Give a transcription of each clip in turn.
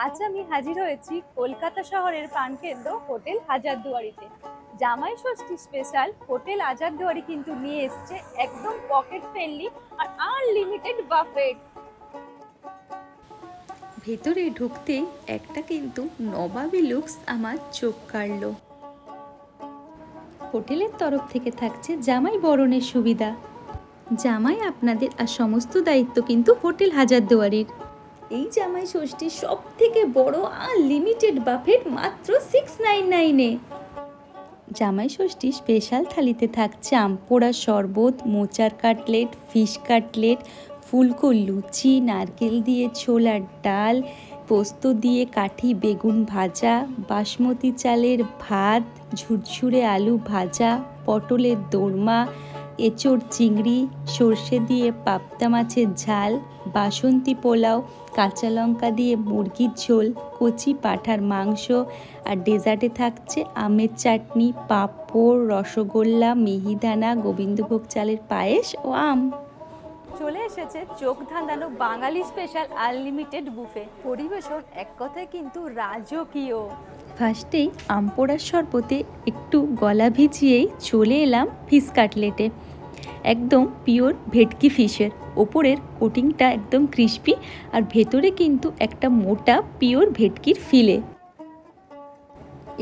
আজ আমি হাজির হয়েছি কলকাতা শহরের প্রাণকেন্দ্র হোটেল হাজারদুয়ারিতে। জামাই ষষ্ঠী স্পেশাল হোটেল হাজারদুয়ারি কিন্তু নিয়ে এসছে একদম পকেট ফ্রেন্ডলি আর আনলিমিটেড বাফেট। ভেতরে ঢুকতে একটা কিন্তু নবাবী লুকস আমার চোখ কাড়ল। হোটেলের তরফ থেকে থাকছে জামাই বরণের সুবিধা। জামাই আপনাদের আর সমস্ত দায়িত্ব কিন্তু হোটেল হাজারদুয়ারির। এই জামাই ষষ্ঠীর সব থেকে বড় আনলিমিটেড বাফেট মাত্র 699-এ। জামাই ষষ্ঠী স্পেশাল থালিতে থাকছে আমপোড়া শরবত, মোচার কাটলেট, ফিশ কাটলেট, ফুলকো লুচি, নারকেল দিয়ে ছোলার ডাল, পোস্ত দিয়ে কাঠি বেগুন ভাজা, বাসমতি চালের ভাত, ঝুরঝুরে আলু ভাজা, পটলের দোরমা, এঁচোড় চিংড়ি, সর্ষে দিয়ে পাবদা মাছের ঝাল, বাসন্তী পোলাও, কাঁচা লঙ্কা দিয়ে মুরগির ঝোল, কচি পাঁঠার মাংস, আর ডেজার্টে থাকছে আমের চাটনি, পাঁপড়, রসগোল্লা, মিহিদানা, গোবিন্দভোগ চালের পায়েস ও আম। চলে এসেছে চোখ ধাঁধানো বাঙালি স্পেশাল আনলিমিটেড বুফে। পরিবেশন এক কথায় কিন্তু রাজকীয়। ফার্স্টেই আমপোড়ার শরবতে একটু গলা ভিজিয়েই চলে এলাম ফিশ কাটলেটে। একদম পিওর ভেটকি ফিশের, ওপরের কোটিংটা একদম ক্রিস্পি আর ভেতরে কিন্তু একটা মোটা পিওর ভেটকির ফিলে।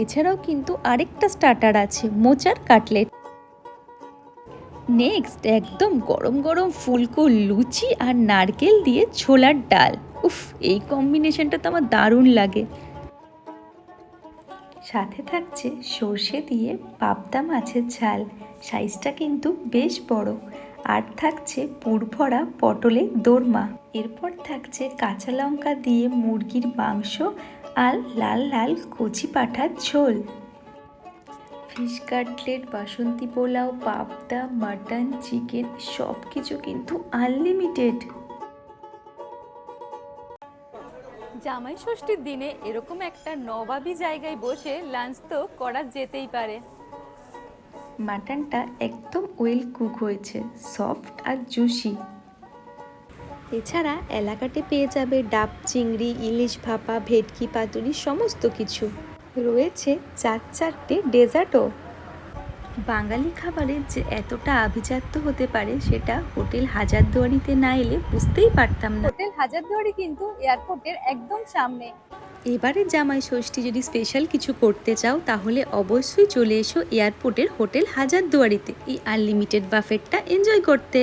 এছাড়াও কিন্তু আরেকটা স্টার্টার আছে, মোচার কাটলেট। নেক্সট একদম গরম গরম ফুলকো লুচি আর নারকেল দিয়ে ছোলার ডাল। উফ, এই কম্বিনেশনটা তো আমার দারুণ লাগে। সাথে থাকছে সর্ষে দিয়ে পাবদা মাছের ঝাল, সাইজটা কিন্তু বেশ বড়। আর থাকছে পুরভরা পটলের দোরমা। এরপর থাকছে কাঁচা লঙ্কা দিয়ে মুরগির মাংস আর লাল লাল কচি পাঁঠার ঝোল। ফিশ কাটলেট, বাসন্তী পোলাও, পাবদা, মাটন, চিকেন সব কিছু কিন্তু আনলিমিটেড। জামাই ষষ্ঠীর দিনে এরকম একটা নবাবী জায়গায় বসে লাঞ্চ তো করা যেতেই পারে। মাটনটা একদম ওয়েল কুক হয়েছে, সফট আর জুসি। এছাড়া এলাকাতে পেয়ে যাবে ডাব চিংড়ি, ইলিশ ভাপা, ভেটকি পাতুরি সমস্ত কিছু। রয়েছে চারটে ডেজার্টও। বাঙালি খাবারের যে এতটা আভিজাত্য হতে পারে সেটা হোটেল হাজারদুয়ারিতে না এলে বুঝতেই পারতাম না। হোটেল হাজারদুয়ারি কিন্তু এয়ারপোর্টের একদম সামনে। এবারে জামাই ষষ্ঠী যদি স্পেশাল কিছু করতে চাও তাহলে অবশ্যই চলে এসো এয়ারপোর্টের হোটেল হাজারদুয়ারিতে এই আনলিমিটেড বাফেটটা এনজয় করতে।